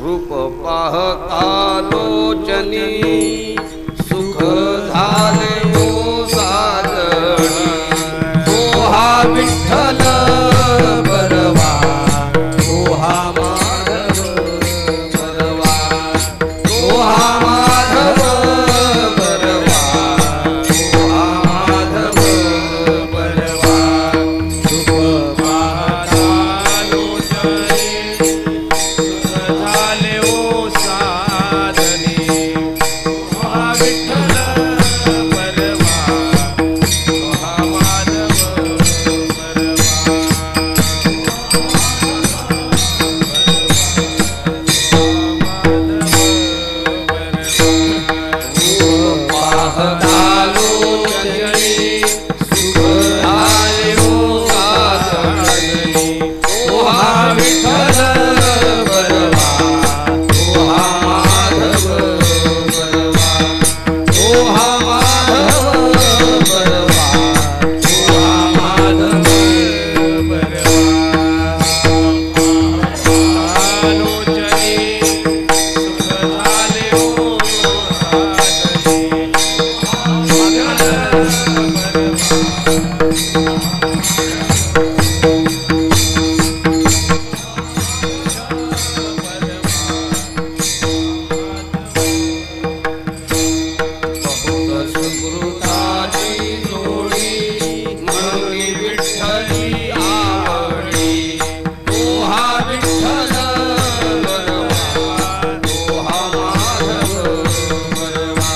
रूप पाहता लोचनी सुख झाले ओ साजणी तो हा विठ्ठल बरवा तो हा माधव बरवा तो हा माधव बरवा तो हा माधव बरवा रूप पाहता लोचनी सुख झाले ओ साधनी तो हा विठ्ठल बरवा तो हा माधव पाहता लोचनी सुख झाले ओ साजणी तो हा विठ्ठल बरवा तो हा माधव बरवा तो हा माधव बरवा तो हा माधव लोचनी सुख झाले ओ बहुत सुकृताची जोडी म्हणून विठ्ठली आवडी तो हा विठ्ठल बरवा तो हा माधव बरवा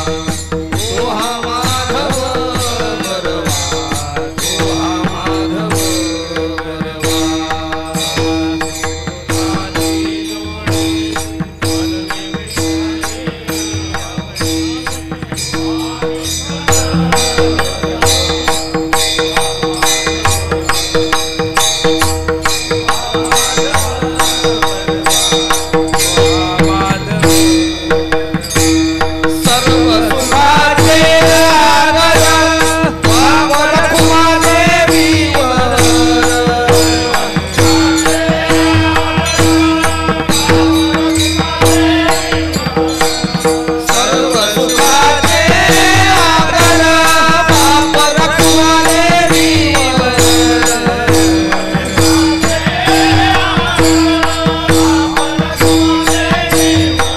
तो हा माधव बरवा तो हा माधव बरवा सर्व सुखाचे आगर वावर कुमादेवीवर सर्व सुखाचे आगर वावर कुमादेवीवर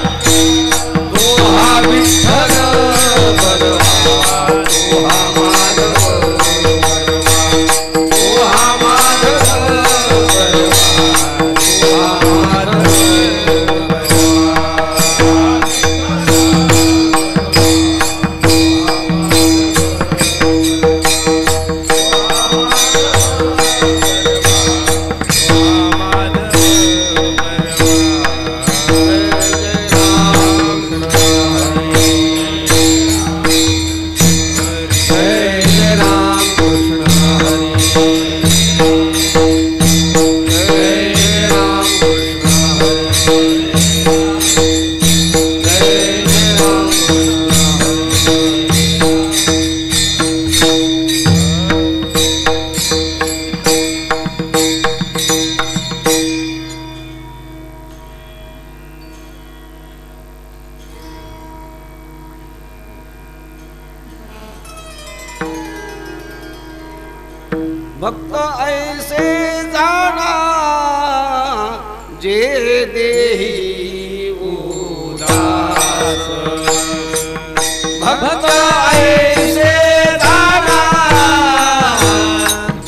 तो हा विठ्ठल बरवा तो हा माधव बरवा तो हा माधव बरवा तो हा माधव जय जय राम कृष्ण हरी जय जय राम कृष्ण हरी जय जय राम भक्त ऐसे जाना जे देही उदास भक्त ऐसे जाना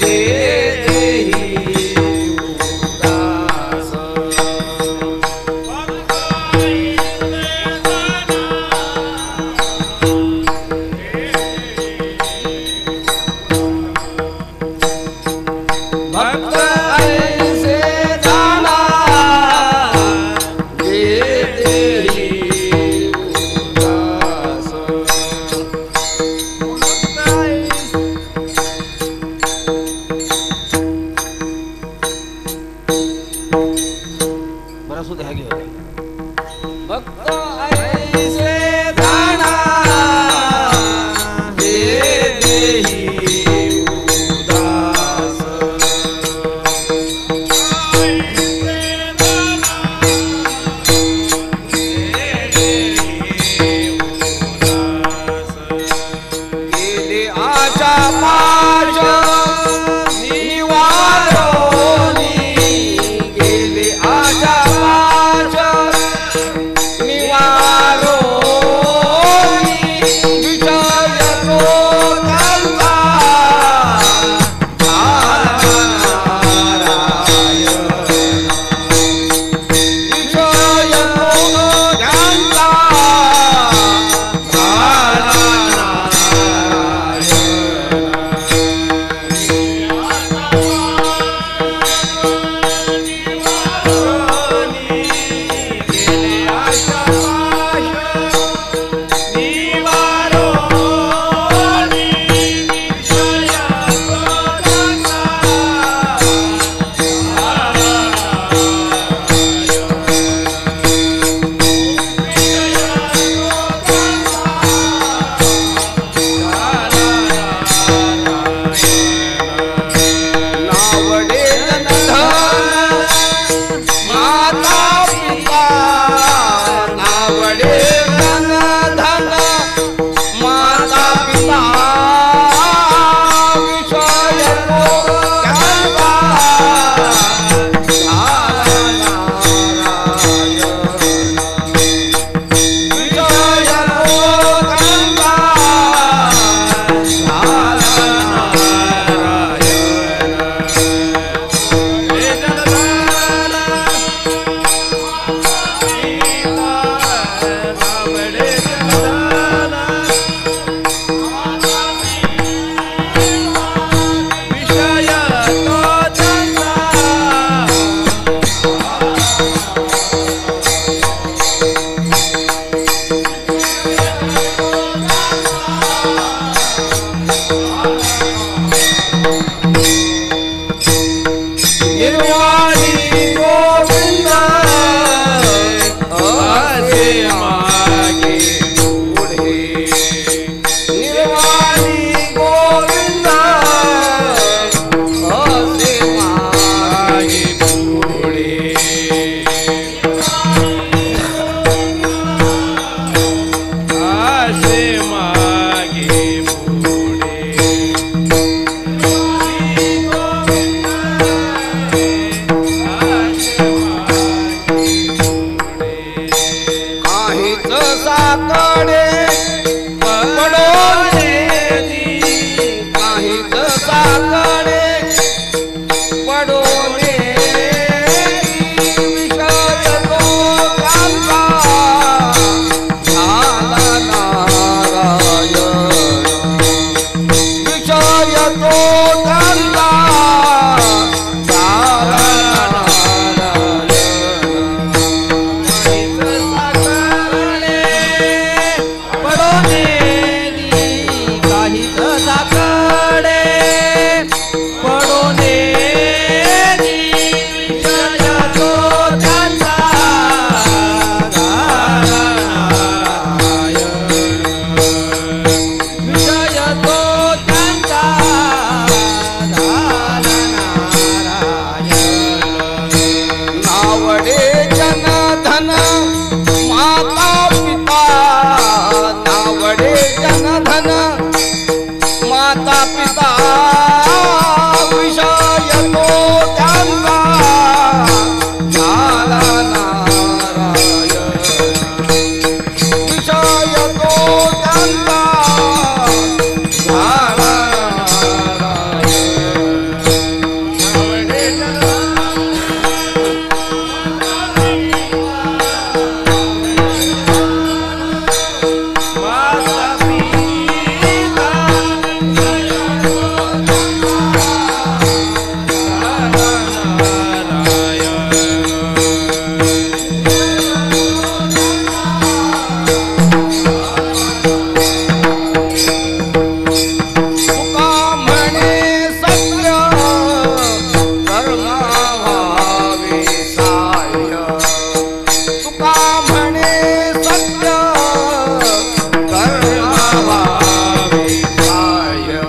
जे देही उदास भक्त ऐसे जाना जे देही उदास बरा सुद्धा घे भक्त ऐसे जाना जे देही उदास निर्वाणी गोविंद असे मागे पुढे निर्वाणी गोविंद असे मागे पुढे असे मागे पुढे काहीच साकडे पडोने काहीच साकडे पडोने विषय तो त्यांचा झाला नारायण विषय तो त्यांचा झाला नारायण काहीच साकडे पडोने विषय तो त्यांचा विषय तो त्यांचा नावडे जनधन माता पिता नावडे जनधन माता पिता विषय तो त्यांचा झाला नारायण विषय तो त्यांचा झाला तुका म्हणे सत्य धर्मा व्हावे साह्य तुका म्हणे सत्य धर्मा व्हावे साह्य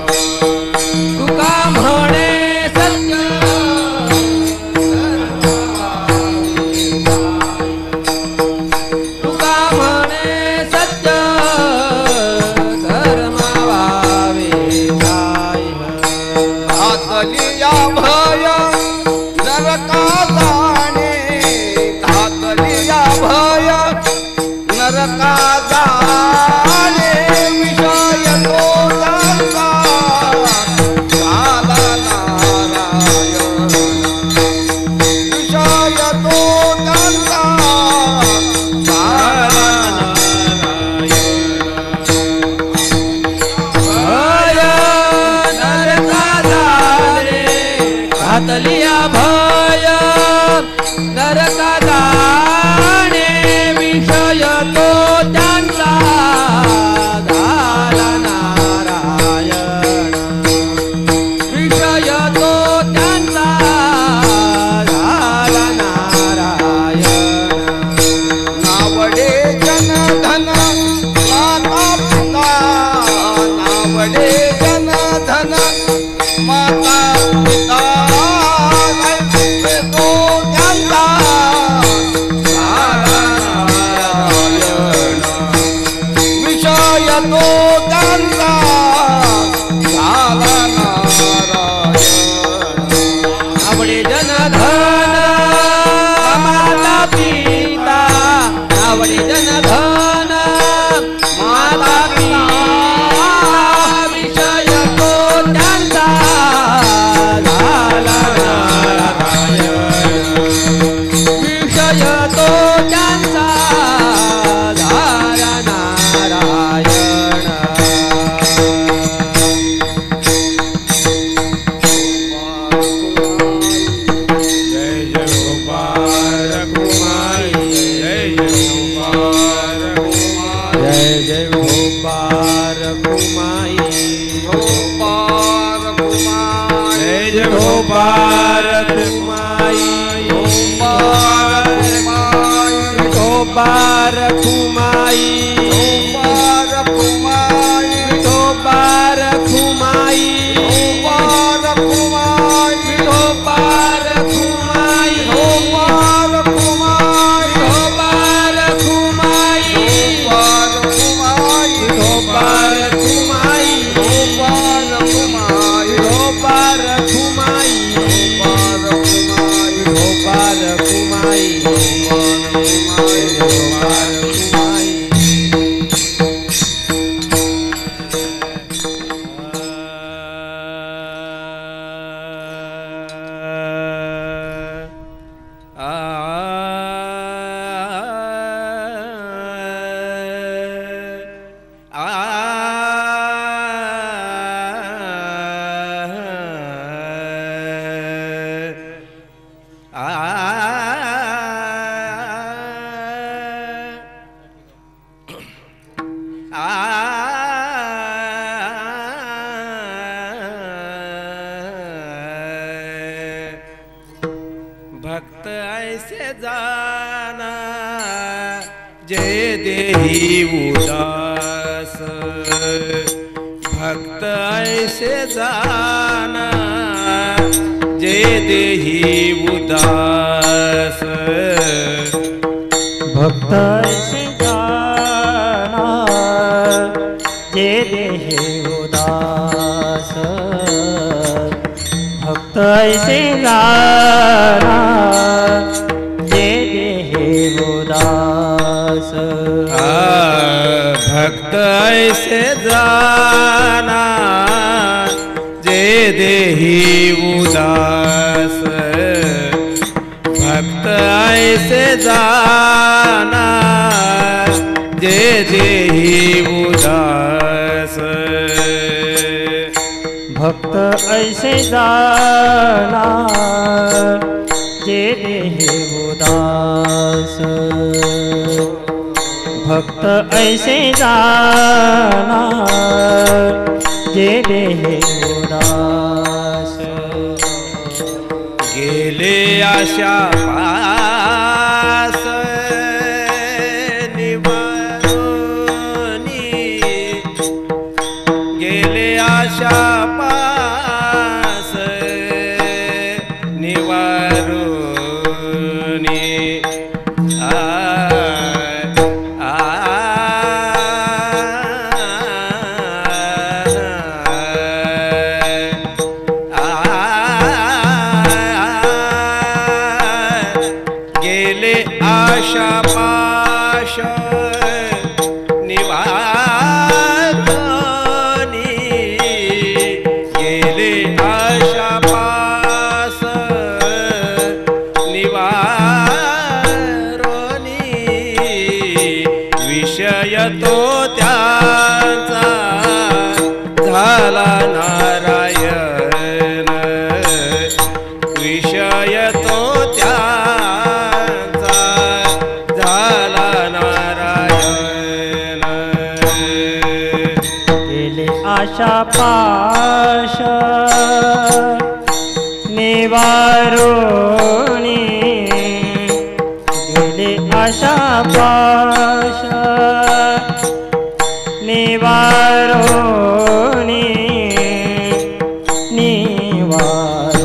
तुका म्हणे सत्य तुका म्हणे सत्य धर्मा व्हावे घातलिया भय नरका जाणे घातलिया भय नरका जाणे विषय तो त्यांचा झाला नारायण विषय तो त्यांचा झाला भय नरका जाणे घातलिया भय नरका जाणे विषय तो त्यांचा झाला नारायण विषय तो त्यांचा झाला नारायण नावडे जनधन माता पिता नावडे जनधन माता पिता तो त्यांचा विठोबा रखुमाई विठोबा रखुमाई विठोबा रखुमाई विठोबा रखुमाई विठोबा रखुमाई विठोबा रखुमाई विठोबा रखुमाई भक्त ऐसे जाना जय देही उदास भक्त ऐसे जाना जय देही उदास भक्त ऐसे जाना जे देहे उदास भक्त ऐसे जाना जे देहे उदास भक्त ऐसे जाना जे देही उदास भक्त ऐसे जाना जे देही उदास भक्त ऐसे जाना जे देहे उदास भक्त ऐसे जाना जे देहे उदास गेले आशा पास निवारोनी गेले आशा पास निवारोनी गेले आशा पाश निवारोनी गेले आशा पास निवारोनी विषय तो त्यांचा झाला नारायण विषय तो त्यांचा झाला नारायण गेले आशा पाश निवारोनी गेले आशा पाश निवारोनी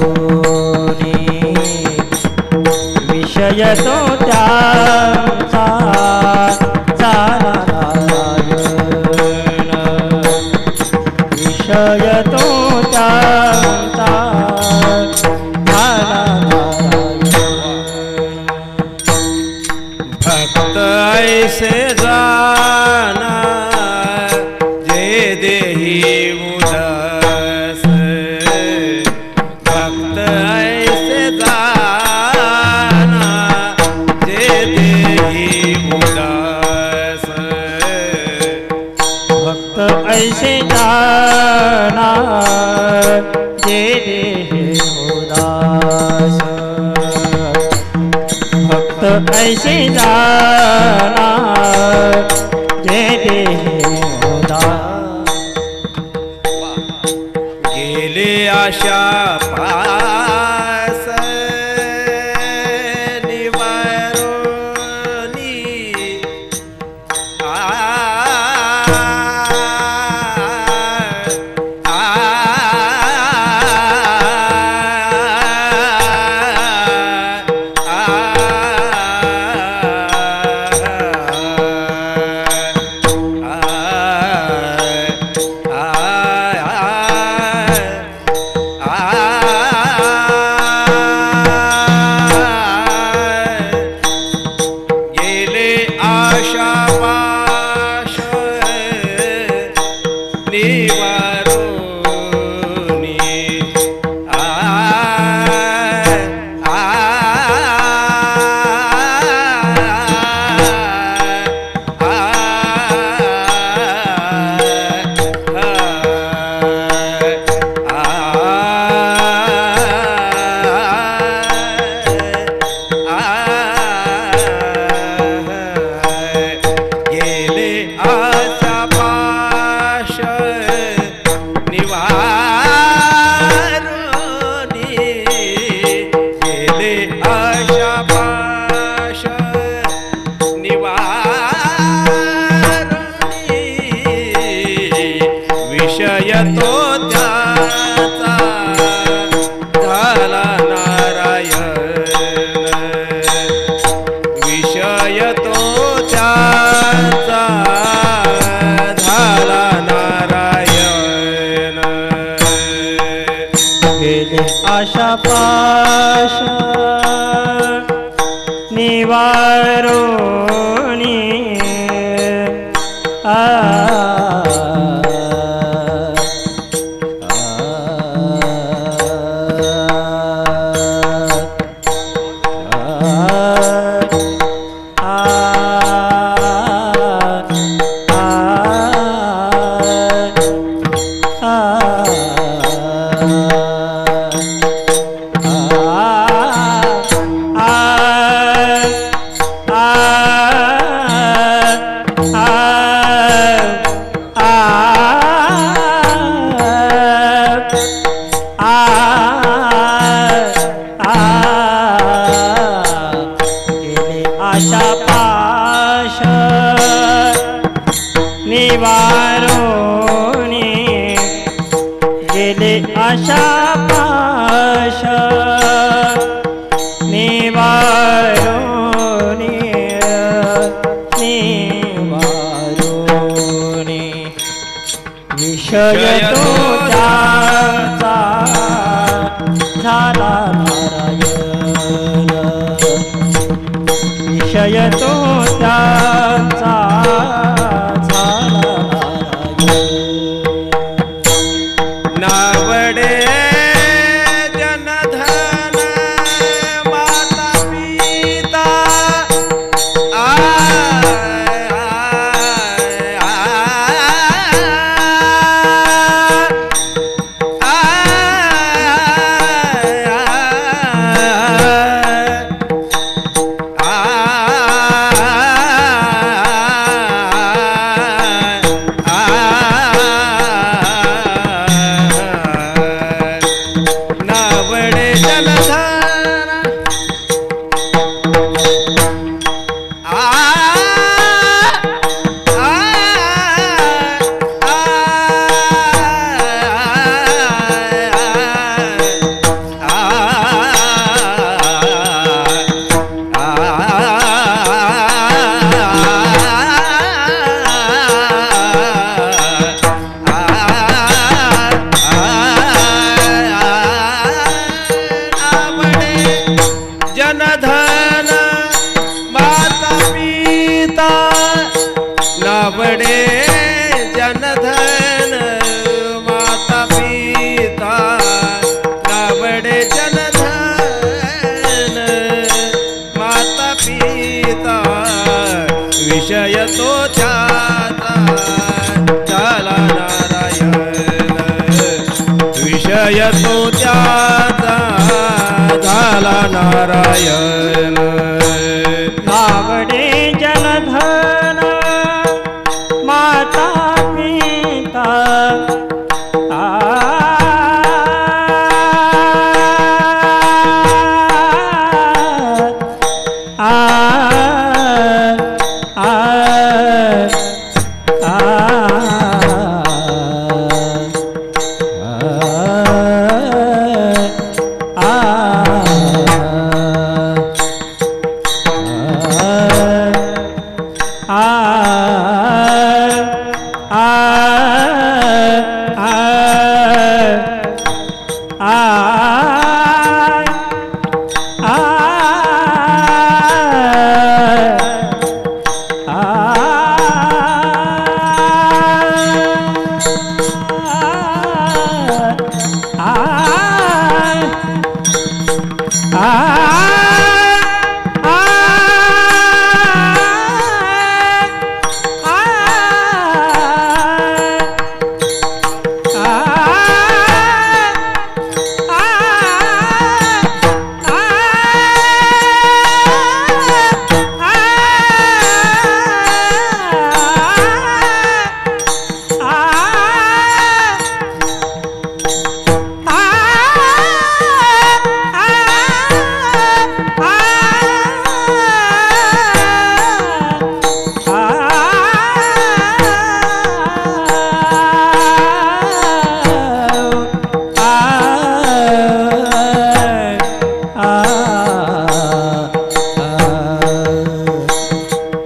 निवारोनी विषय तो त्यांचा झाला नारायण विषय तो त्यांचा झाला नारायण भक्त ऐसे जाना जे देही उदास भक्त ऐसे जाना जे देही उदास भक्त ऐसे जाना जे देहे उदास भक्त ऐसे जाना जे देहे उदास गेले आशा पास निवारोने गेले आशा पाश निवारोने निवारोने विषय तो त्याचा झाला नारायण विषय तो त्याचा झाला नारायण नावडे जनधन माता पिता जनधन माता पिता नावडे जनधन माता पिता नावडे जनधन माता पिता विषय तो त्याचा झाला नारायण विषय तो त्याचा झाला नारायण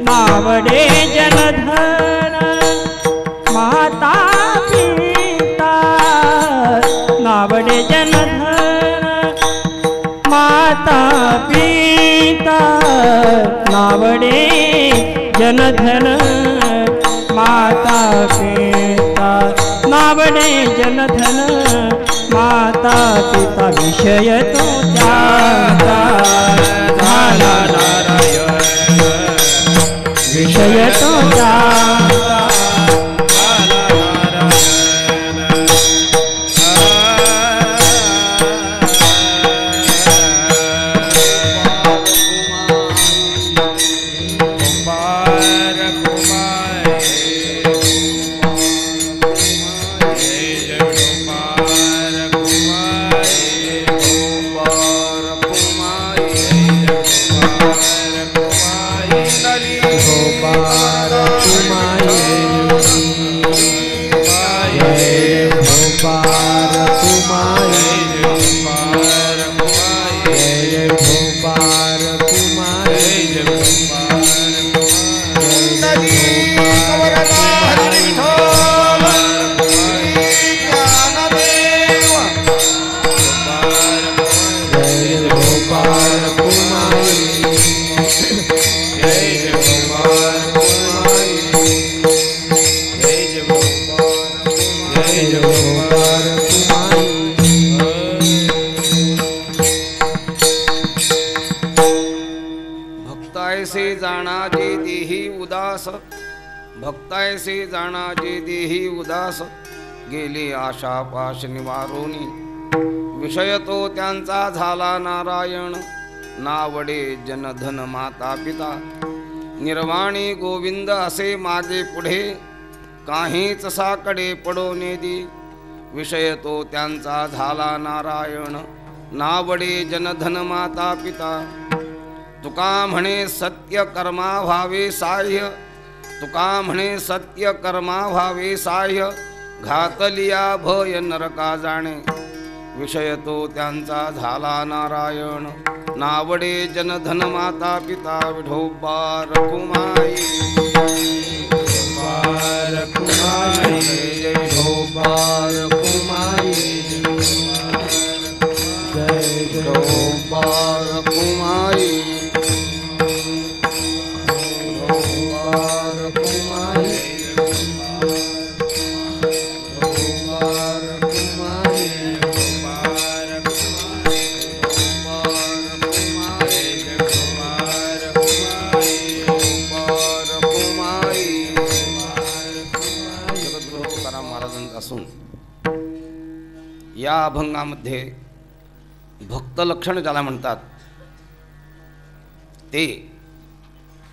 नावडे जनधन माता पिता नावडे जनधन माता पिता नावडे जनधन माता पिता नावडे जनधन माता पिता विषय तो त्याचा झाला नारायण विषय तो त्याचा कुमार भक्तायसे जाणा जे देही उदास, भक्तायसे जाणा जे देही उदास, गेले आशा पाश निवारोनी, विषय तो त्यांचा झाला नारायण, नावडे जनधन माता पिता, निर्वाणी गोविंद असे मागे पुढे, काहीच साकडे पडो नेदी, विषय तो त्यांचा झाला नारायण, नावडे जनधन माता पिता. तुका म्हणे सत्य कर्मा व्हावे साह्य, तुका म्हणे सत्य कर्मा व्हावे साह्य, घातलिया भय नरका जाणे, विषय तो त्यांचा झाला नारायण, नावडे जनधन माता पिता. विठोबा रखुमाई, रखुमाई, जय विठोबा रखुमाई, जय विठोबा रखुमाई, विठोबा रखुमाई, असून या अभंगामध्ये भक्त लक्षण ज्याला म्हणतात ते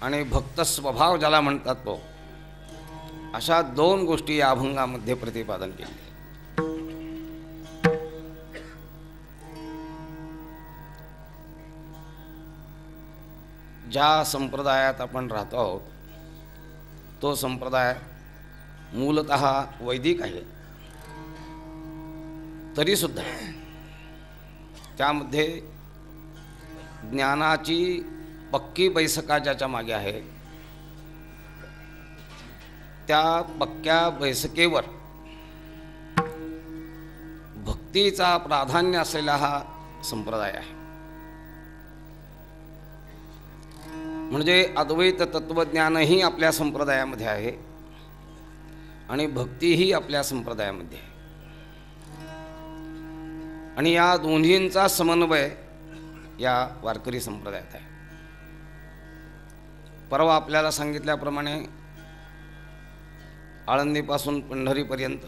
आणि भक्त स्वभाव ज्याला म्हणतात तो, अशा दोन गोष्टी या अभंगामध्ये प्रतिपादन केले. ज्या संप्रदायात आपण राहतो आहोत तो संप्रदाय मूलतः वैदिक आहे, तरी सुद्धा त्यामध्ये ज्ञानाची पक्की बैसका ज्याच्या मागे आहे, त्या पक्क्या बैसकेवर भक्तीचा प्राधान्य असलेला हा संप्रदाय आहे. म्हणजे अद्वैत तत्वज्ञानही आपल्या संप्रदायामध्ये आहे आणि भक्तीही आपल्या संप्रदायामध्ये आहे. आणि या दोन्हींचा समन्वय या वारकरी संप्रदायात आहे. परवा आपल्याला सांगितल्याप्रमाणे आळंदीपासून पंढरीपर्यंत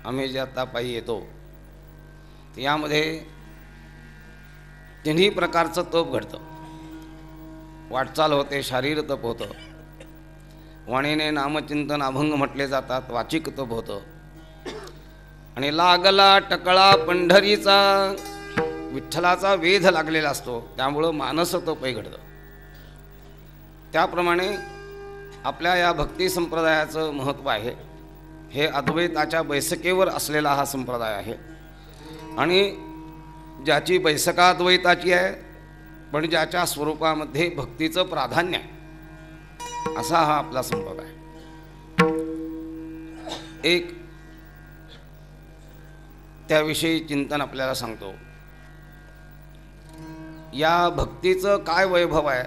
आम्ही जे आता पायी येतो तर यामध्ये तिन्ही प्रकारचं तप घडतं. वाटचाल होते, शारीर तप होतं, वाणीने नामचिंतन अभंग म्हटले जातात, वाचिक तप होतं, आणि लागला टकळा पंढरीचा, विठ्ठलाचा वेध लागलेला असतो, त्यामुळं मानस तपही घडतं. त्याप्रमाणे आपल्या या भक्ती संप्रदायाचं महत्त्व आहे. हे अद्वैताच्या बैसकेवर असलेला हा संप्रदाय आहे आणि ज्याची बैसका अद्वैताची आहे पण ज्याच्या स्वरूपामध्ये भक्तीचं प्राधान्य आहे, असा हा आपला संप्रदाय. एक त्याविषयी चिंतन आपल्याला सांगतो. या भक्तीचं काय वैभव आहे,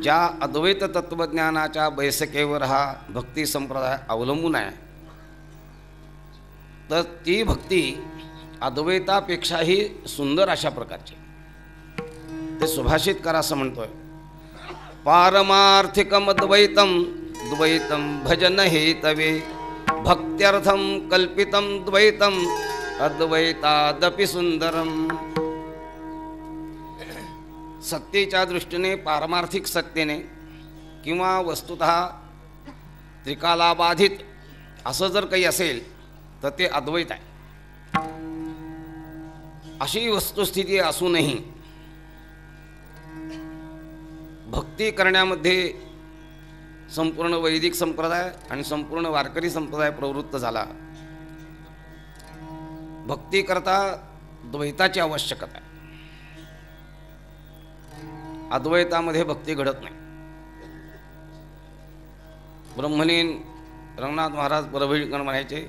ज्या अद्वैत तत्वज्ञानाच्या बैसकेवर हा भक्ती संप्रदाय अवलंबून आहे, तर ती भक्ती अद्वैतापेक्षाही सुंदर अशा प्रकारची. ते सुभाषितकार असं म्हणतोय, पारमार्थिकमद्वैतम द्वैतम भजन हेतवे, भक्त्यर्थम कल्पितम द्वैतम अद्वैतादपि सुंदरम. सत्तेच्या दृष्टीने पारमार्थिक सत्तेने किंवा वस्तुतः त्रिकालाबाधित असं जर काही असेल तर ते अद्वैत आहे. अशी वस्तुस्थिती असूनही भक्ती करण्यामध्ये संपूर्ण वैदिक संप्रदाय आणि संपूर्ण वारकरी संप्रदाय प्रवृत्त झाला. भक्ती करता द्वैताची आवश्यकता आहे. अद्वैतामध्ये भक्ती घडत नाही. ब्रह्मलीन रंगनाथ महाराज परभळीकर म्हणायचे,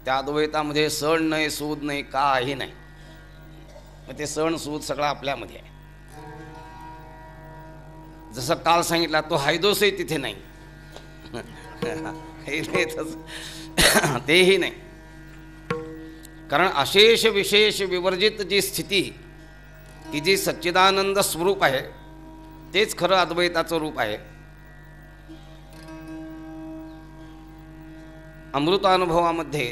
त्या अद्वैतामध्ये सण नाही, सूद नाही, काही नाही. मग ते सण सूद सगळा आपल्यामध्ये आहे. जसं काल सांगितला तो हायदोसही तिथे नाही, तेही नाही. कारण अशेष विशेष विवर्जित जी स्थिती की जी सच्चिदानंद स्वरूप आहे तेच खरं अद्वैताचं रूप आहे. अमृतानुभवामध्ये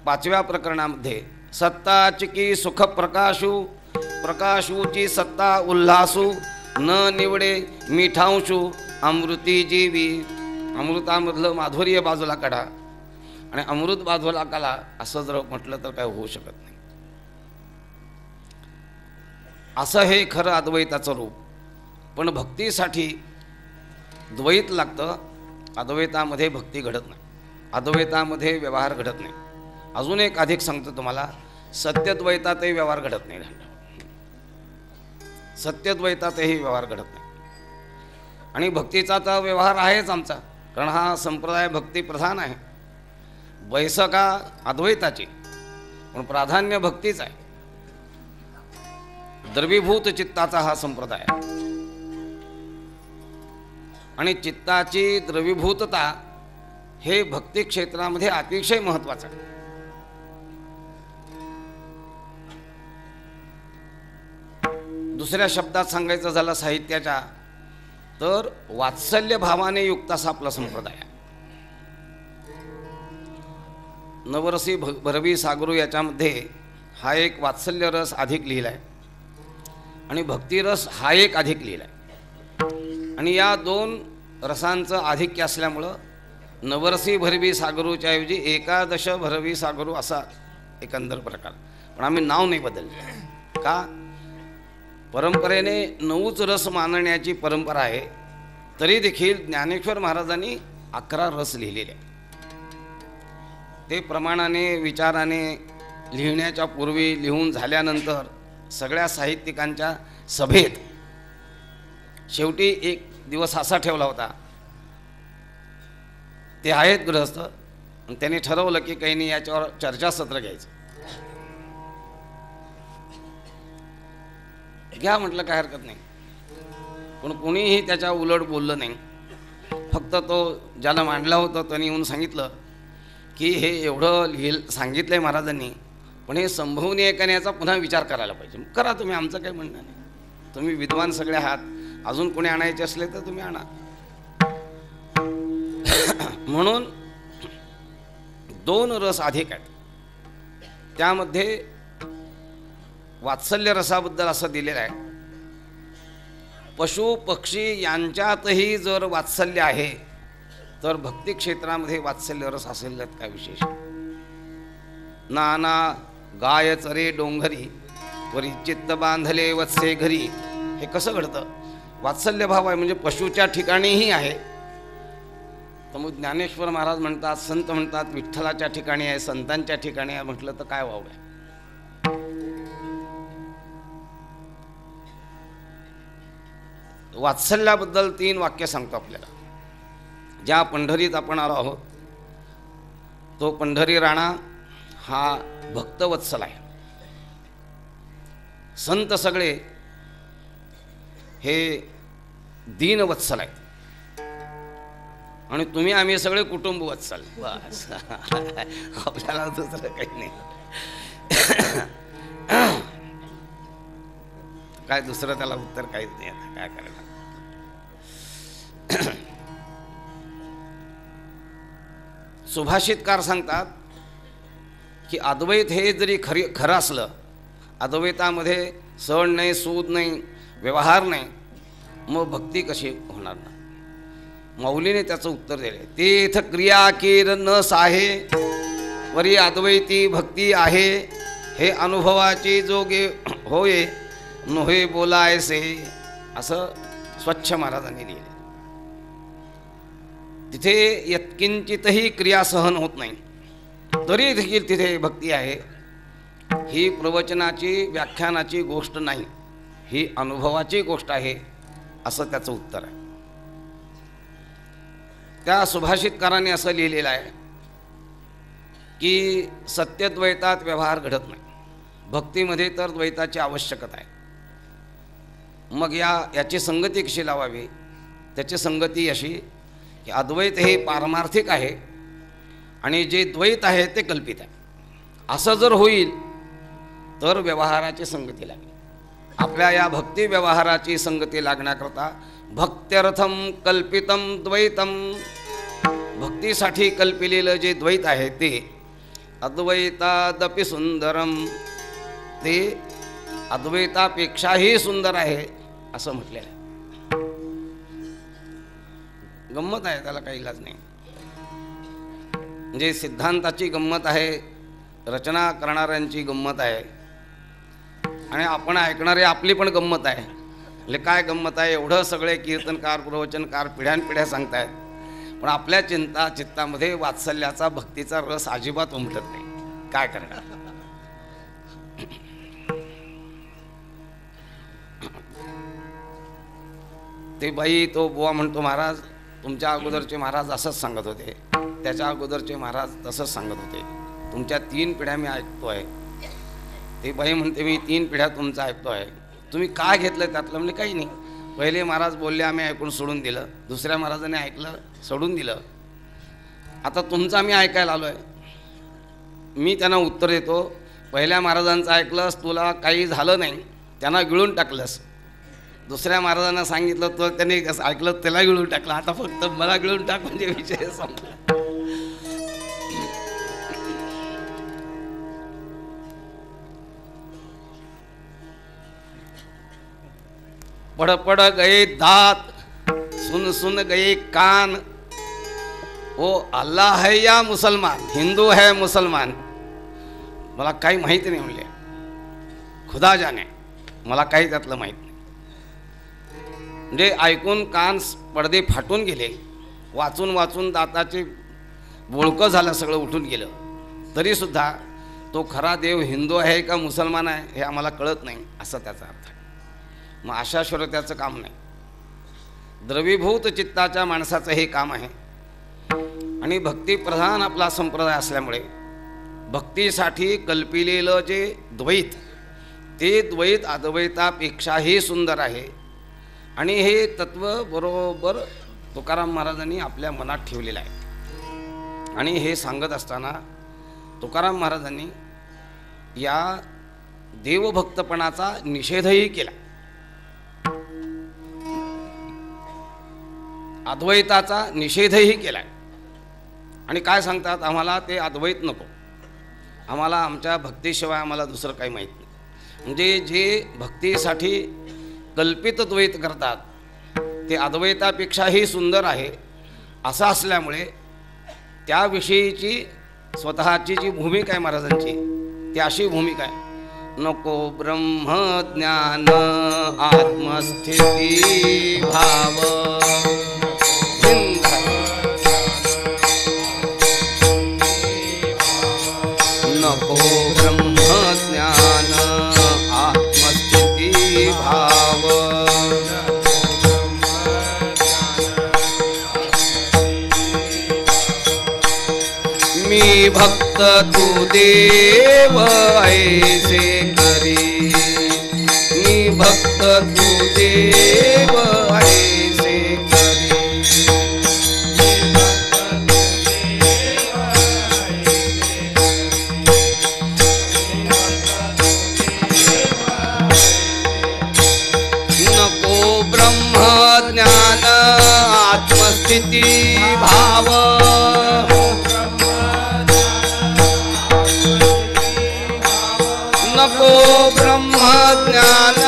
5व्या प्रकरणामध्ये सत्ताचिकी सुख प्रकाशू प्रकाशूची सत्ता उल्हासू न निवडे मिठांशू अमृती जीवी. अमृतामधलं माधुर्य बाजूला काढा आणि अमृत बाजूला काढा असं जर म्हटलं तर काय होऊ शकत नाही. असं हे खरं अद्वैताचं रूप. पण भक्तीसाठी द्वैत लागतं. अद्वैतामध्ये भक्ती घडत नाही, अद्वैतामध्ये व्यवहार घडत नाही. अजून एक अधिक सांगतो तुम्हाला, सत्यद्वैतातही व्यवहार घडत नाही. सत्यद्वैतातही व्यवहार घडत नाही. आणि भक्तीचा तर व्यवहार आहेच आमचा, कारण हा संप्रदाय भक्तिप्रधान आहे. वैसका अद्वैताची, पण प्राधान्य भक्तीच आहे. द्रवीभूत चित्ताचा हा संप्रदाय आहे. आणि चित्ताची द्रवीभूतता हे भक्ती क्षेत्रामध्ये अतिशय महत्त्वाचं आहे. दुसऱ्या शब्दात सांगायचं झालं साहित्याच्या, तर वात्सल्य भावाने युक्त असा आपला संप्रदाय आहे. नवरसी भरवी सागरू याच्यामध्ये हा एक वात्सल्य रस अधिक लिहिला आहे आणि भक्तिरस हा एक अधिक लिहिला आहे. आणि या दोन रसांचं आधिक्य असल्यामुळं नवरसी भरवी सागरूच्या ऐवजी एकादश भरवी सागरू असा एकंदर प्रकार. पण आम्ही नाव नाही बदललं. का? परंपरेने 9च रस मानण्याची परंपरा आहे, तरी देखील ज्ञानेश्वर महाराजांनी 11 रस लिहिलेले आहे. ते प्रमाणाने विचाराने लिहिण्याच्या पूर्वी लिहून झाल्यानंतर सगळ्या साहित्यिकांच्या सभेत शेवटी एक दिवस असा ठेवला होता, ते आहेत गृहस्थ, आणि त्यांनी ठरवलं की काही नाही याच्यावर चर्चासत्र घ्यायचं. घ्या म्हटलं, काय हरकत नाही. पण कोणीही त्याच्या उलट बोललं नाही. फक्त तो ज्याला मांडला होता त्याने येऊन सांगितलं की हे एवढं सांगितलंय महाराजांनी, पण हे संभवनीय आहे का नाही याचा पुन्हा विचार करायला पाहिजे. करा तुम्ही, आमचं काही म्हणणं नाही. तुम्ही विद्वान सगळे आहात, अजून कोणी आणायचे असले तर तुम्ही आणा. म्हणून 2 रस अधिक आहेत. त्यामध्ये वात्सल्य रसाबद्दल असं दिलेलं आहे, पशु पक्षी यांच्यातही जर वात्सल्य आहे तर भक्ती क्षेत्रामध्ये वात्सल्य रस असेल त्यात काय विशेष. नाना गाय चरे डोंगरी वरी चित्त बांधले वत्से घरी. हे कसं घडतं? वात्सल्य भाव आहे म्हणजे पशुच्या ठिकाणीही आहे. तर मग ज्ञानेश्वर महाराज म्हणतात, संत म्हणतात विठ्ठलाच्या ठिकाणी आहे, संतांच्या ठिकाणी आहे. म्हटलं तर काय वाव आहे? वात्सल्याबद्दल 3 वाक्य सांगतो आपल्याला. ज्या पंढरीत आपण आलो आहोत तो पंढरी राणा हा भक्तवत्सल आहे. संत सगळे हे दीनवत्सल आहेत आणि तुम्ही आम्ही सगळे कुटुंबवत्सल. बस आपल्याला दुसरं काही नाही. काय दुसरं त्याला उत्तर काहीच नाही. आता काय करायला. सुभाषितकार सांगतात की अद्वैत हे जरी खरं असलं, अद्वैतामध्ये सण नाही, सूद नाही, व्यवहार नाही, मग भक्ती कशी होणार ना? मौलीने त्याचं उत्तर दिले, तीर्थ क्रिया कीर न साहे वरी अद्वैती भक्ती आहे. हे अनुभवाची जोगे होय नोहे बोलायसे. असं स्वच्छ महाराजांनी लिहिले. तिथे यत्किंचितही क्रिया सहन होत नाही तरी देखील तिथे भक्ती आहे. ही प्रवचनाची व्याख्यानाची गोष्ट नाही, ही अनुभवाची गोष्ट आहे, असं त्याचं उत्तर आहे. त्या सुभाषितकाराने असं लिहिलेलं आहे की सत्यद्वैतात व्यवहार घडत नाही, भक्तीमध्ये तर द्वैताची आवश्यकता आहे. मग याची संगती कशी लावावी? त्याची संगती अशी की अद्वैत हे पारमार्थिक आहे आणि जे द्वैत आहे ते कल्पित आहे. असं जर होईल तर व्यवहाराची संगती लागेल. आपल्या या भक्ती व्यवहाराची संगती लागण्याकरता भक्त्यर्थम कल्पितम द्वैतम, भक्तीसाठी कल्पिलेलं जे द्वैत आहे ते अद्वैतादपि सुंदरम, ते अद्वैतापेक्षाही सुंदर आहे असं म्हटलेलं आहे. गंमत आहे, त्याला काही इलाज नाही. म्हणजे सिद्धांताची गंमत आहे, रचना करणाऱ्यांची गंमत आहे, आणि आपण ऐकणारे आपली पण गंमत आहे. म्हणजे काय गंमत आहे, एवढं सगळे कीर्तनकार प्रवचनकार पिढ्यानपिढ्या सांगतायत, पण आपल्या चित्तामध्ये वात्सल्याचा भक्तीचा रस अजिबात उमटत नाही. काय करणार? ते बाई तो बुवा म्हणतो, महाराज तुमच्या अगोदरचे महाराज असंच सांगत होते, त्याच्या अगोदरचे महाराज तसंच सांगत होते, तुमच्या 3 पिढ्या मी ऐकतोय. ते बाई म्हणते मी 3 पिढ्या तुमचं ऐकतोय, तुम्ही काय घेतलं त्यातलं? म्हणजे काही नाही, पहिले महाराज बोलले आम्ही ऐकून सोडून दिलं, दुसऱ्या महाराजांनी ऐकलं सोडून दिलं, आता तुमचं आम्ही ऐकायला आलो आहे. मी त्यांना उत्तर देतो, पहिल्या महाराजांचं ऐकलंस, तुला काही झालं नाही, त्यांना गिळून टाकलंस. दुसऱ्या महाराजांना सांगितलं तर त्यांनी ऐकलं, त्याला गिळून टाकलं, आता फक्त मला गिळून टाक म्हणजे विषय संपला. पड़ पड़ गए दांत, सुन सुन गए कान, वो अल्लाह है या मुसलमान, हिंदू है मुसलमान, मला काही माहिती नाही म्हणले, खुदा जाने, मला काही त्यातलं माहीत नाही. म्हणजे ऐकून कान पडदे फाटून गेले, वाचून वाचून दाताचे बोळकं झालं, सगळं उठून गेलं, तरीसुद्धा तो खरा देव हिंदू आहे का मुसलमान आहे हे आम्हाला कळत नाही, असं त्याचा अर्थ आहे. मग अशा श्रोत्याचं काम नाही, द्रवीभूत चित्ताच्या माणसाचं हे काम आहे. आणि भक्तिप्रधान आपला संप्रदाय असल्यामुळे भक्तीसाठी कल्पिलेलं जे द्वैत, ते द्वैत अद्वैतापेक्षाही सुंदर आहे. आणि हे तत्व बरोबर तुकाराम महाराजांनी आपल्या मनात ठेवलेलं आहे. आणि हे सांगत असताना तुकाराम महाराजांनी या देवभक्तपणाचा निषेधही केला, अद्वैताचा निषेधही केला. आणि काय सांगतात, आम्हाला ते अद्वैत नको, आम्हाला आमच्या भक्तीशिवाय आम्हाला दुसरं काही माहीत नाही. म्हणजे जे भक्तीसाठी कल्पित द्वैत करतात ते अद्वैतापेक्षाही सुंदर आहे असं असल्यामुळे त्याविषयीची स्वतःची जी भूमिका आहे महाराजांची, ती अशी भूमिका आहे, नको ब्रह्मज्ञान आत्मस्थिती भाव, नको ब्रह्मज्ञान आत्मस्थिती भाव, मी भक्त तू देव ऐसे करी, मी भक्त तू देव ऐसे करी, नको ब्रह्म ज्ञान आत्मस्थिती भाव, नको ब्रह्म ज्ञान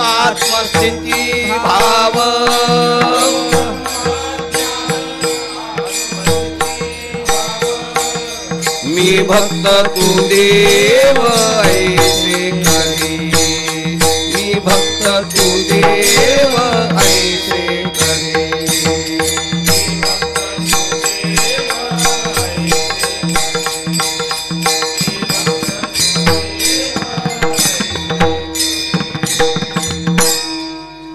आत्मस्थिती भाव, मी भक्त तू देव ऐसे करी, मी भक्त तू देव ऐसे करी.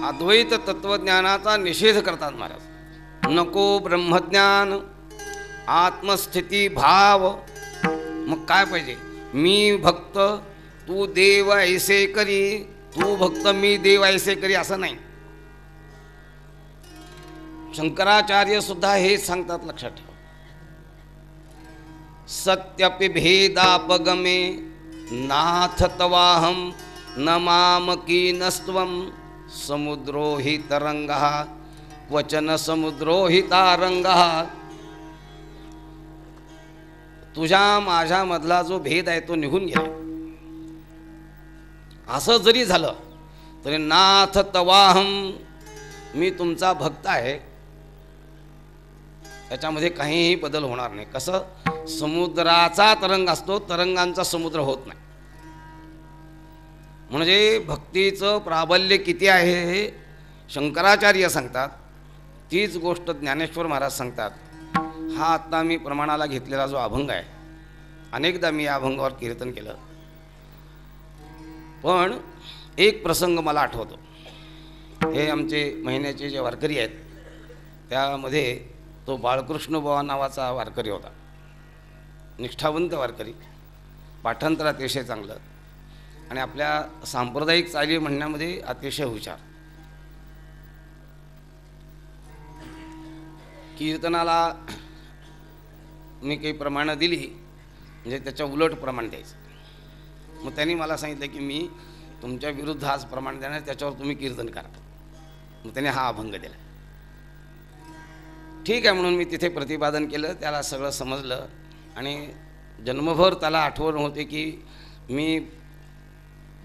अद्वैत तत्वज्ञानाचा निषेध करतात महाराज. नको ब्रह्मज्ञान आत्मस्थिती भाव, मग काय पाहिजे, मी भक्त तू देव ऐसे करी, तू भक्त मी देव ऐसे करी असं नाही. शंकराचार्य सुद्धा हेच सांगतात, लक्षात ठेवा. सत्यपि भेदापगमे नाथ तवाहम न मामकीनस्त्वं समुद्रो हि तरंगः क्वचन समुद्रो हि तारंगः. तुझ्या माझ्यामधला जो भेद आहे तो निघून गेला. असं जरी झालं तरी नाथ तवाहम, मी तुमचा भक्त आहे, त्याच्यामध्ये काहीही बदल होणार नाही. कसं, समुद्राचा तरंग असतो, तरंगांचा समुद्र होत नाही. म्हणजे भक्तीचं प्राबल्य किती आहे हे शंकराचार्य सांगतात. तीच गोष्ट ज्ञानेश्वर महाराज सांगतात. हा आत्ता मी प्रमाणाला घेतलेला जो अभंग आहे, अनेकदा मी या अभंगावर कीर्तन केलं, पण एक प्रसंग मला आठवतो. हे आमचे महिन्याचे जे वारकरी आहेत त्यामध्ये तो बाळकृष्ण बुवा नावाचा वारकरी होता. निष्ठावंत वारकरी, पाठांतर अतिशय चांगलं आणि आपल्या सांप्रदायिक चाली म्हणण्यामध्ये अतिशय हुशार. कीर्तनाला मी काही प्रमाणं दिली म्हणजे त्याच्या उलट प्रमाण द्यायचं. मग त्यांनी मला सांगितलं की मी तुमच्या विरुद्ध आज प्रमाण देणार, त्याच्यावर तुम्ही कीर्तन करा. मग त्याने हा अभंग दिला. ठीक आहे म्हणून मी तिथे प्रतिपादन केलं. त्याला सगळं समजलं आणि जन्मभर त्याला आठवण होते की मी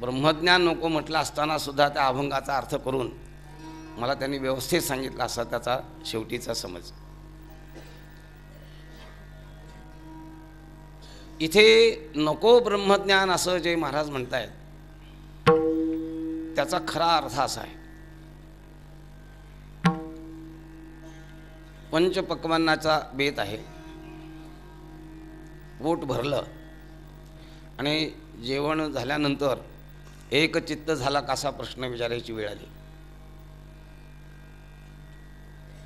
ब्रह्मज्ञान नको म्हटलं असताना सुद्धा त्या अभंगाचा अर्थ करून मला त्यांनी व्यवस्थित सांगितलं, असा त्याचा शेवटीचा समज. इथे नको ब्रह्मज्ञान असं जे महाराज म्हणतायत त्याचा खरा अर्थ असा आहे, पंचपक्वान्नाचा बेत आहे. पोट भरलं आणि जेवण झाल्यानंतर एकचित्त झाला कसा प्रश्न विचारायची वेळ आली.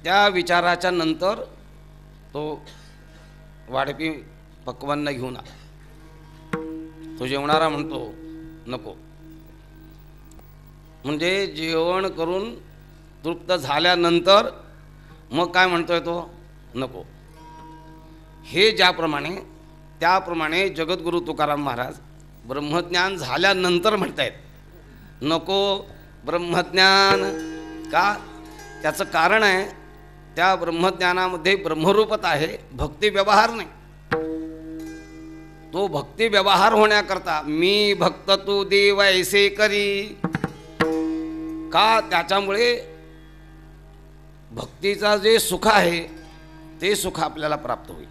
त्या विचाराच्या नंतर तो वाढपी पक्वान्न घेऊन आला. तो जेवणारा म्हणतो नको. म्हणजे जेवण करून तृप्त झाल्यानंतर मग काय म्हणतोय तो, नको. हे ज्याप्रमाणे त्याप्रमाणे जगद्गुरु तुकाराम महाराज ब्रह्मज्ञान झाल्यानंतर म्हणतायत नको ब्रह्मज्ञान. का? त्याचं कारण आहे त्या ब्रह्मज्ञानामध्ये ब्रह्मरूपत आहे, भक्ती व्यवहार नाही. तो भक्ती व्यवहार होण्याकरता मी भक्त तू देव ऐसे करी. का? त्याच्यामुळे भक्तीचा जे सुख आहे ते सुख आपल्याला प्राप्त होईल.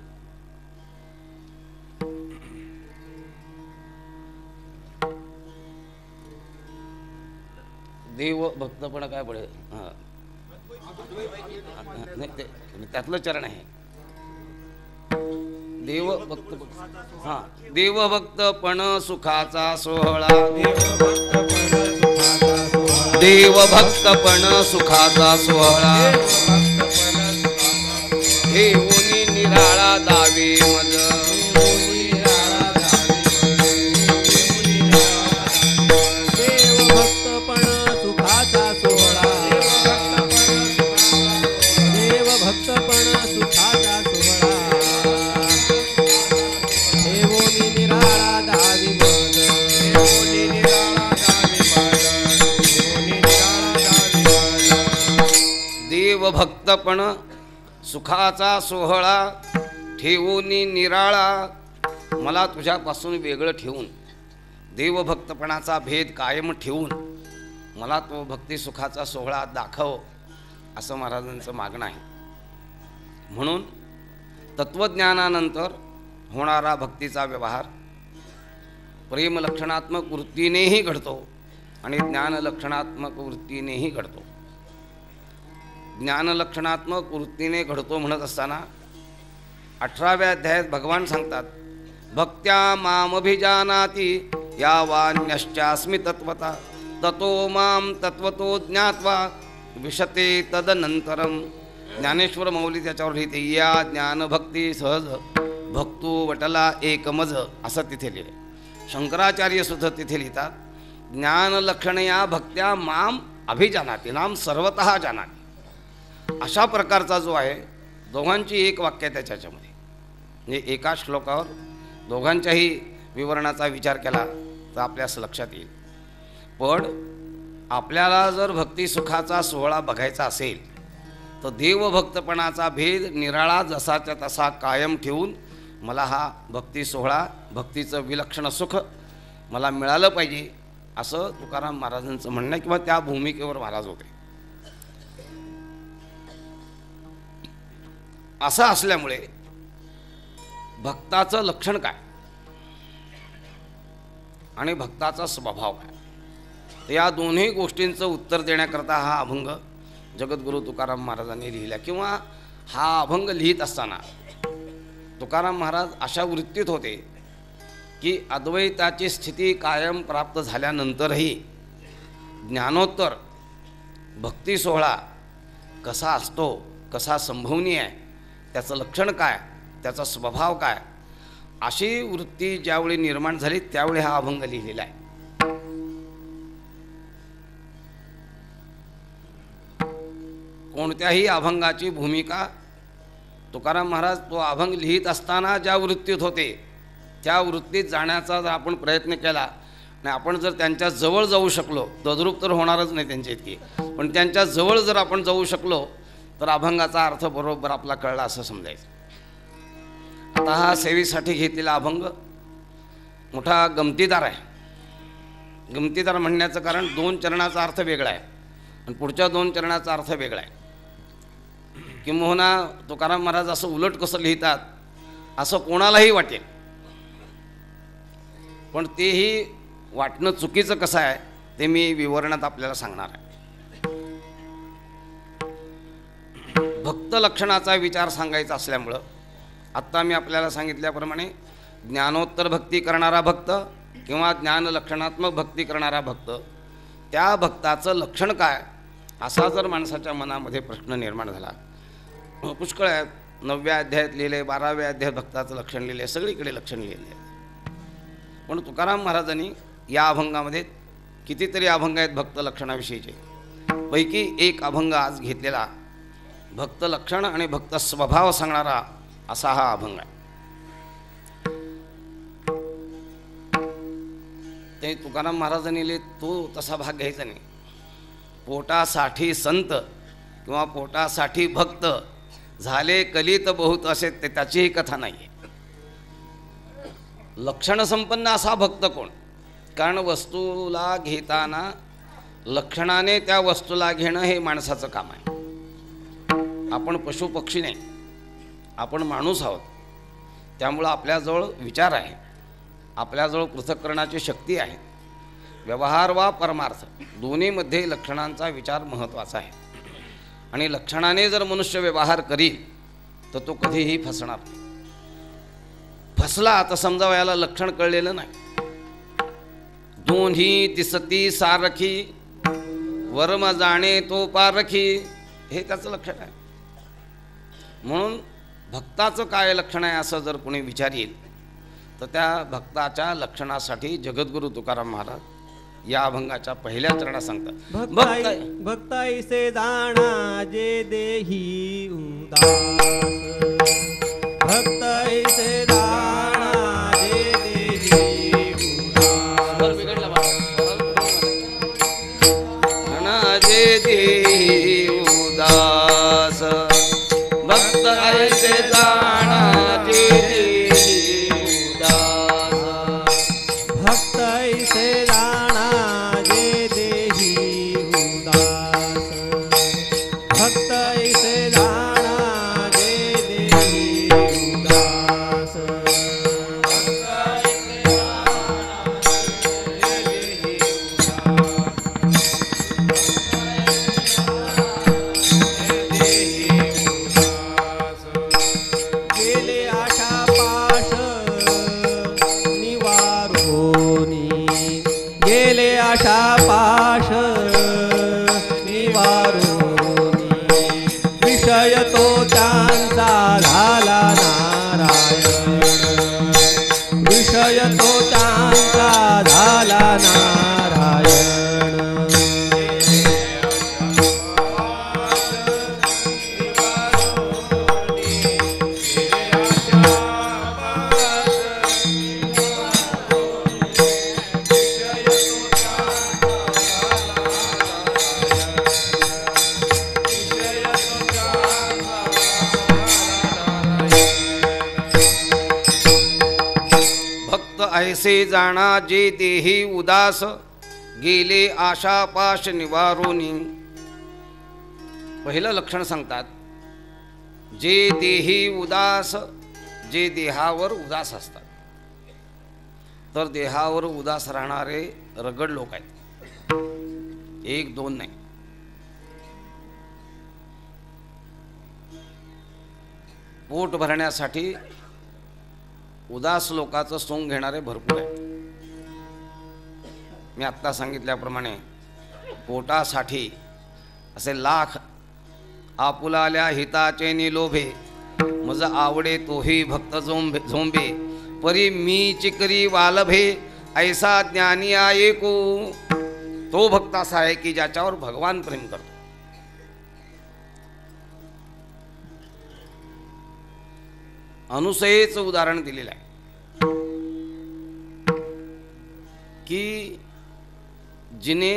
देव भक्तपणा काय पडेल, हां नाही ते त्यातलं चरण आहे. देव भक्त, हां देवभक्तपण सुखाचा सोहळा, देवभक्तपण सुखाचा सोहळा, हे ओनी निराळा दावे मज, देवभक्तपण सुखाचा सोहळा, देवभक्तपण सुखाचा सोहळा, देवोनी निराळा दावी मज, देवोनी निराळा दावी मज, देवोनी निराळा दावी मज. देवभक्तपण सुखाचा सोहळा ठेवूनी निराळा, मला तुझ्यापासून वेगळं ठेवून, देवभक्तपणाचा भेद कायम ठेवून मला तो भक्ती सुखाचा सोहळा दाखव, असं महाराजांचं मागणं आहे. म्हणून तत्त्वज्ञानानंतर होणारा भक्तीचा व्यवहार प्रेमलक्षणात्मक वृत्तीनेही घडतो आणि ज्ञानलक्षणात्मक वृत्तीनेही घडतो. ज्ञानलक्षणात्मक वृत्तीने घडतो म्हणत असताना 18व्या अध्यायात भगवान सांगतात, भक्त्या मामभिजानाति यावान्यश्चास्मि तत्वता ततो माम तत्वतो ज्ञात्वा विशते तदनंतरम. ज्ञानेश्वर माऊली त्याच्यावर लिहिते, या ज्ञानभक्ती सहज भक्तू वटला एकमज, असं तिथे लिहिले. शंकराचार्य सुद्धा तिथे लिहितात, ज्ञानलक्षणया भक्त्या माम अभिजानाति नाम सर्वतः जानाति. अशा प्रकारचा जो आहे, दोघांची एक वाक्य आहे त्याच्यामध्ये, म्हणजे एका श्लोकावर दोघांच्याही विवरणाचा विचार केला तर आपल्यास लक्षात येईल. पण आपल्याला जर भक्ती सुखाचा सोहळा बघायचा असेल तर देवभक्तपणाचा भेद निराळा जसाच्या तसा कायम ठेवून मला हा भक्ती सोहळा भक्तीचं विलक्षण सुख मला मिळालं पाहिजे असं तुकाराम महाराजांचं म्हणणं आहे किंवा त्या भूमिकेवर महाराज होते. असं असल्यामुळे भक्ताचं लक्षण काय आणि भक्ताचा स्वभाव काय तर या दोन्ही गोष्टींचं उत्तर देण्याकरता हा अभंग जगद्गुरू तुकाराम महाराजांनी लिहिला. किंवा हा अभंग लिहित असताना तुकाराम महाराज अशा वृत्तीत होते की अद्वैताची स्थिती कायम प्राप्त झाल्यानंतरही ज्ञानोत्तर भक्ती सोहळा कसा असतो, कसा संभवनीय आहे, त्याचं लक्षण काय, त्याचा स्वभाव काय, अशी वृत्ती ज्यावेळी निर्माण झाली त्यावेळी हा अभंग लिहिलेला आहे. कोणत्याही अभंगाची भूमिका तुकाराम महाराज तो अभंग लिहित असताना ज्या वृत्तीत होते त्या वृत्तीत जाण्याचा जर आपण प्रयत्न केला आणि आपण जर त्यांच्या जवळ जाऊ शकलो, तद्रूप तर होणारच नाही त्यांच्या इतकी, पण त्यांच्या जवळ जर आपण जाऊ शकलो तर अभंगाचा अर्थ बरोबर आपला कळला असं समजायचं. आता हा सेवेसाठी घेतलेला अभंग मोठा गमतीदार आहे. गमतीदार म्हणण्याचं कारण 2 चरणाचा अर्थ वेगळा आहे आणि पुढच्या 2 चरणाचा अर्थ वेगळा आहे. किंबहुना तुकाराम महाराज असं उलट कसं लिहितात असं कोणालाही वाटेल, पण तेही वाटणं चुकीचं कसं आहे ते मी विवरणात आपल्याला सांगणार आहे. भक्त लक्षणाचा विचार सांगायचा असल्यामुळं आत्ता मी आपल्याला सांगितल्याप्रमाणे ज्ञानोत्तर भक्ती करणारा भक्त किंवा ज्ञान लक्षणात्मक भक्ती करणारा भक्त, त्या भक्ताचं लक्षण काय असा जर माणसाच्या मनामध्ये प्रश्न निर्माण झाला, पुष्कळ आहेत. 9व्या अध्यायात लिहिले, 12व्या अध्यायात भक्ताचं लक्षण लिहिले, सगळीकडे लक्षण लिहिले आहे. पण तुकाराम महाराजांनी या अभंगामध्ये कितीतरी अभंग आहेत भक्त लक्षणाविषयीचे, पैकी एक अभंग आज घेतलेला भक्त लक्षण आणि भक्त स्वभाव सांगणारा असा हा अभंग आहे. ते तुकाराम महाराजांनी लिहित तो तसा भाग घ्यायचा नाही. पोटासाठी संत किंवा पोटासाठी भक्त झाले कलित बहुत असे ते त्याचीही कथा नाही आहे. लक्षणसंपन्न असा भक्त कोण, कारण वस्तूला घेताना लक्षणाने त्या वस्तूला घेणं हे माणसाचं काम आहे. आपण पशु पक्षी नाही, आपण माणूस आहोत. त्यामुळं आपल्याजवळ विचार आहे, आपल्याजवळ पृथक्करणाची शक्ती आहे. व्यवहार वा परमार्थ दोन्हीमध्ये लक्षणांचा विचार महत्त्वाचा आहे. आणि लक्षणाने जर मनुष्य व्यवहार करील तर तो कधीही फसणार नाही. फसला तर समजा याला लक्षण कळलेलं नाही. दोन्ही तिसती सारखी वर्म जाणे तो पारखी, हे त्याचं लक्षण आहे. म्हणून भक्ताचं काय लक्षण आहे असं जर कोणी विचारेल तर त्या भक्ताच्या लक्षणासाठी जगद्गुरू तुकाराम महाराज या अभंगाच्या पहिल्या चरणात सांगतात. भक्ताईसे जाणा जे देही उदास, भक्ताईसे जाणा जे देही उदास, जे देही उदास, भक्त ऐसे जाणा जे देही उदास, भक्त ऐसे जाणा जे देही उदास, भक्त ऐसे जाणा जे देही उदास, भक्त ऐसे जाणा जे देही उदास, ऐसे जाणा जे देही उदास गेले आशा पाश निवारोनी. पहिलं लक्षण सांगतात, जे देही उदास, जे देहावर उदास असतात. तर देहावर उदास राहणारे रगड लोक आहेत, एक दोन नाही. पोट भरण्यासाठी उदास लोकांचं सोंग घेणारे भरपूर आहेत. मी आत्ता सांगितल्याप्रमाणे पोटासाठी असे लाख आपुलाल्या हिताचे निलोभे, मज आवडे तोही भक्त झोंबे परी मी चिकरी वालभे. ऐसा ज्ञानी आहे को, तो भक्त असा आहे की ज्याच्यावर भगवान प्रेम करतो. अनुसयेचं उदाहरण दिलेलं आहे की जिने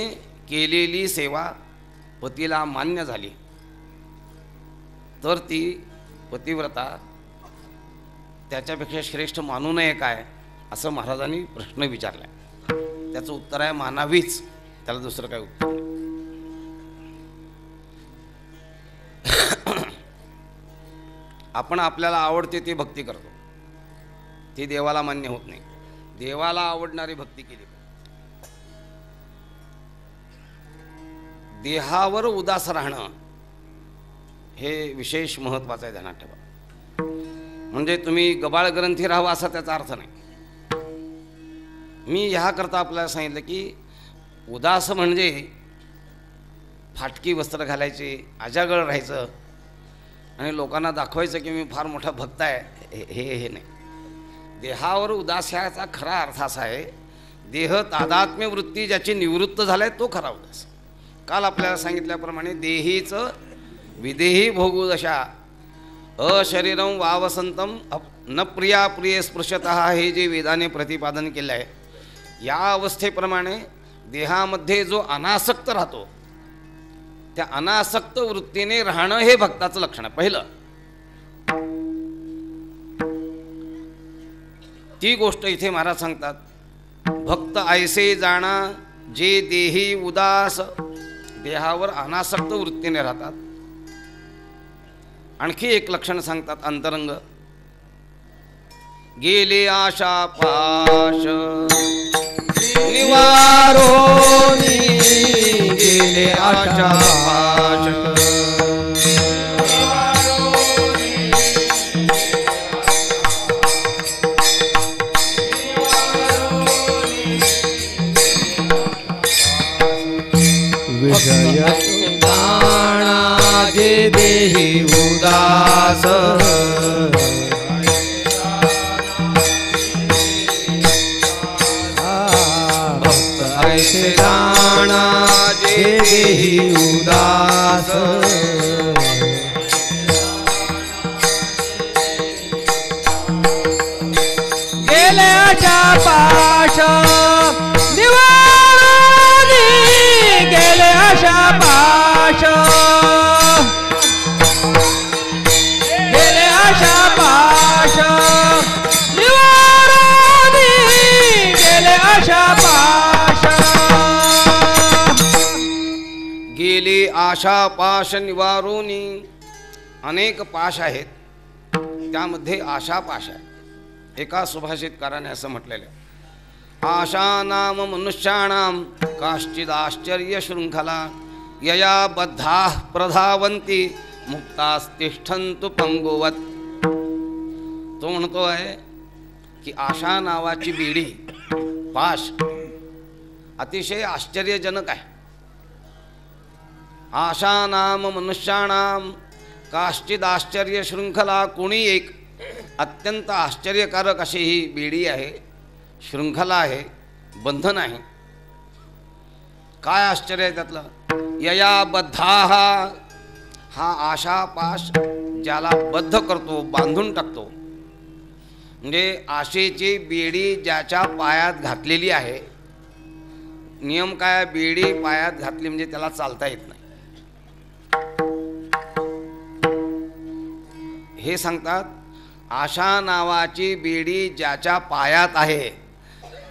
केलेली सेवा पतीला मान्य झाली तर ती पतिव्रता त्याच्यापेक्षा श्रेष्ठ मानू नये काय, असं महाराजांनी प्रश्न विचारलाय. त्याचं उत्तर आहे मानावीच, त्याला दुसरं काय उत्तर नाही. आपण आपल्याला आवडते ती भक्ती करतो, ती देवाला मान्य होत नाही. देवाला आवडणारी भक्ती केली. देहावर उदास राहणं हे विशेष महत्त्वाचं आहे, ध्यानात ठेवा. म्हणजे तुम्ही गबाळ ग्रंथी राहावा असा त्याचा अर्थ नाही. मी ह्याकरता आपल्याला सांगितलं की उदास म्हणजे फाटकी वस्त्र घालायची, अजागळ राहायचं आणि लोकांना दाखवायचं की मी फार मोठा भक्त आहे, हे नाही. देहावर उदास ह्याचा खरा अर्थ असा आहे, देह तादात्म्य वृत्ती ज्याची निवृत्त झालाय तो खरा उदास. काल आपल्याला सांगितल्याप्रमाणे देहीचं विदेही भोगू दशा अशरीरम वावसंतम न प्रिया प्रिय स्पृशतः, हे जे वेदाने प्रतिपादन केलं आहे, या अवस्थेप्रमाणे देहामध्ये जो अनासक्त राहतो त्या अनासक्त वृत्तीने राहणं हे भक्ताचं लक्षण आहे. पहिलं ती गोष्ट इथे महाराज सांगतात, भक्त ऐसे जाणा जे देही उदास, देहावर अनासक्त वृत्तीने राहतात. आणखी एक लक्षण सांगतात अंतरंग, गेले आशा पाश निवारोनी, गेले आशा पाश. विजय जाणा जे देही उदास, ऐसे जाणा जे देही उदास. गेले आशा पाश निवारोनी, गेले आशा पाश, गेले आशा पाश निवारोनी, गेले आशा पाश. गेले आशा पाश निवारोनी. अनेक पाश आहेत, त्यामध्ये आशा पाश आहे. एका सुभाषितकाराने असं म्हटलेलं आहे, आशा नाम मनुष्याणाम काश्चिद आश्चर्य शृंखला यया बद्धा प्रधावंती मुक्तास्तिष्ठन्तु पंगुवत. तो म्हणतोय की आशा नावाची बेडी, पाश अतिशय आश्चर्यजनक आहे. आशा नाम मनुष्याणाम काश्चिद आश्चर्य शृंखला, कोणी एक अत्यंत आश्चर्यकारक अशी ही बेडी आहे, शृंखला आहे, बंधन आहे. काय आश्चर्य आहे त्यातलं, यया बद्धाः, हा आशा पाश ज्याला बद्ध करतो, बांधून टाकतो. म्हणजे आशेची बेडी ज्याच्या पायात घातलेली आहे. नियम काय, बेडी पायात घातली म्हणजे त्याला चालता येत नाही. हे सांगतात, आशा नावाची बेडी ज्याच्या पायात आहे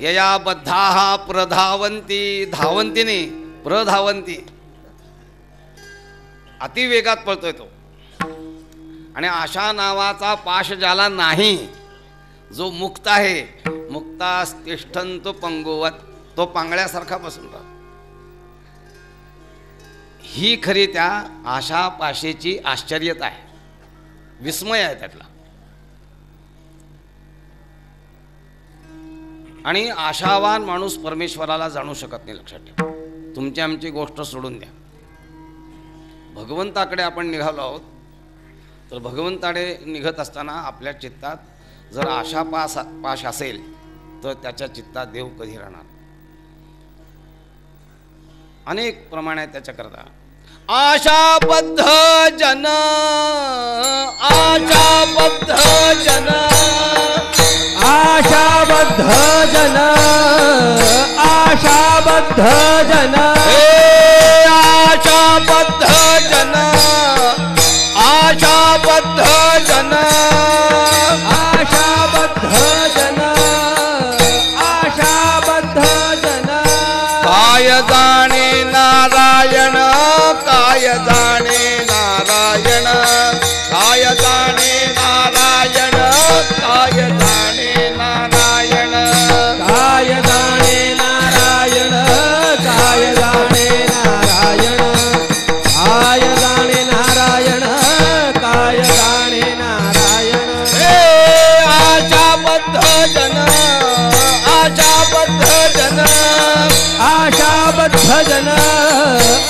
यया बद्धाः प्रधावंती, धावंती नाही प्रधावंती, अतिवेगात पळतोय तो. आणि आशा नावाचा पाश ज्याला नाही, जो मुक्त आहे, मुक्तास तिष्ठंतो पंगुवत, तो पांगळ्यासारखा बसून राहतो. ही खरी त्या आशा पाशेची आश्चर्यता आहे, विस्मय आहे त्यातला. आणि आशावान माणूस परमेश्वराला जाणू शकत नाही. लक्षात ठेवा. तुमची आमची गोष्ट सोडून द्या. भगवंताकडे आपण निघालो आहोत, तर भगवंताकडे निघत असताना आपल्या चित्तात जर आशा पाश असेल तर त्याच्या चित्तात देव कधी राहणार. अनेक प्रमाण आहेत त्याच्याकरता. आशाबद्ध जन, आशाबद्ध जन, आशाबद्ध जन, आशाबद्ध जन, आशाबद्ध जन, आशाबद्ध जन, आशाबद्ध जन, आशाबद्ध जन. काय जाणे नारायण, काय जाणे नारायण, काय जाणे नारायण, काय जाणे नारायण, काय जाणे नारायण, काय जाणे नारायण, काय जाणे नारायण, काय जाणे नारायण. आशाबद्ध जन, आशाबद्ध जन, आशाबद्ध जन,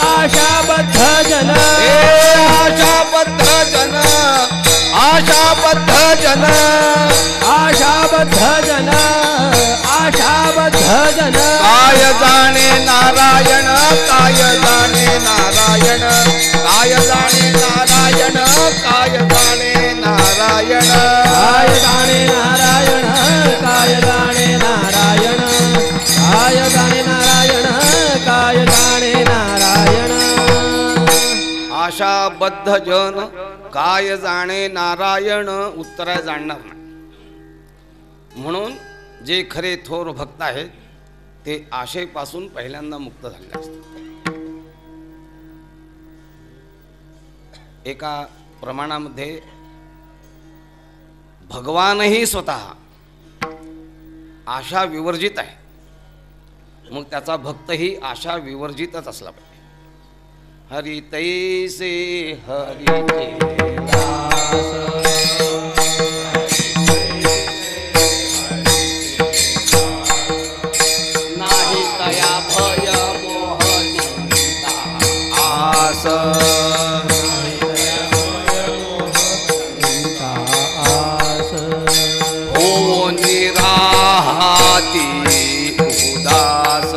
आशाबद्ध जन, आशाबद्ध जन, आशाबद्ध जन, आशाबद्ध जन, आशाबद्ध जन. काय जाणे नारायण, काय जाणे नारायण, काय जाणे नारायण, काय जाणे नारायण, काय जाणे नारायण, काय जाणे नारायण, काय जाणे नारायण, काय जाणे नारायण. आशाबद्ध जन काय जाणे नारायण उत्तरा जाणणार नाही. म्हणून जे खरे थोर भक्त आहेत ते आशेपासून पहिल्यांदा मुक्त झाले असतात. एका प्रमाणामध्ये भगवानही स्वतः आशा विवर्जित आहे, मग त्याचा भक्तही आशा विवर्जितच असला पाहिजे. हरि तैसे हरिचे दास, नाही तया भय मोह चिंता आस, हो निराहाती उदास,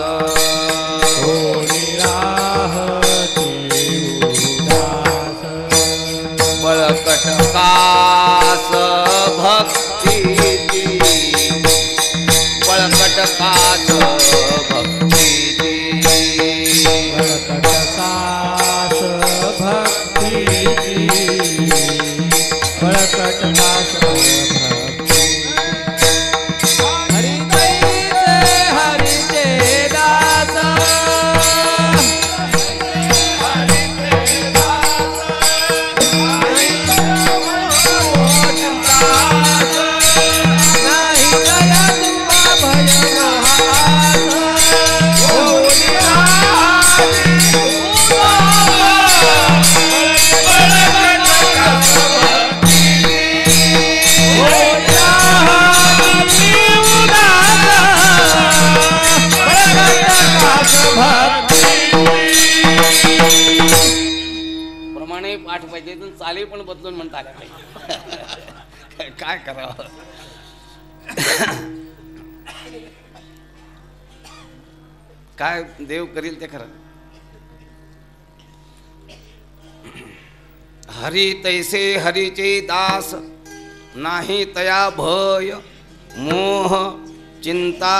बळकटकास भक्तीची, बळकटकास भक्तीची, बळकटकास भक्तीची, बळकटकास भक्ती. हरि तैसे हरिचे दास, नाही दया तुम्हा भय महास, हो प्रमाणे पाठ पाहिजे, तर चाली पण बदलून म्हणता आल्या पाहिजे. काय करावं. काय देव करील ते खरं. हरी तैसे हरीचे दास, नाही तया भय मोह चिंता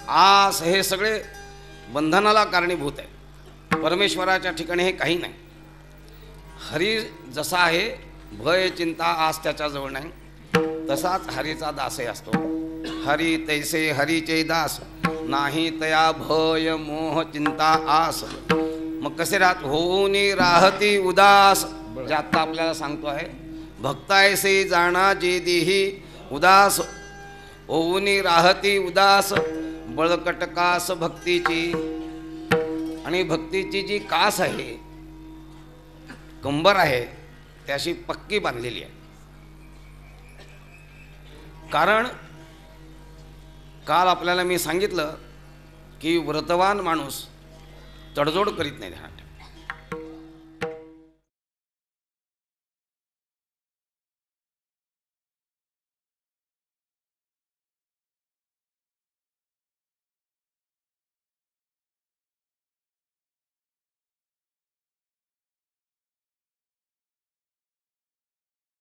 आस, हे सगळे बंधनाला कारणीभूत आहे. परमेश्वराच्या ठिकाणी हे काही नाही. हरी जसा आहे, भय चिंता आस त्याच्याजवळ नाही, तसाच हरीचा दासही असतो. हरी तैसे हरीचे दास नाही तया भय मोह चिंता आस. मग कसे होऊन राहती उदास. जे आत्ता आपल्याला सांगतो आहे, भक्तायसे जाणा जे देही उदास होऊन राहती उदास. बळकट कास भक्तीची, आणि भक्तीची जी कास आहे, कंबर आहे, त्याशी पक्की बांधलेली आहे. कारण काल आपल्याला मी सांगितलं की व्रतवान माणूस तडजोड करीत नाही ध्यानात.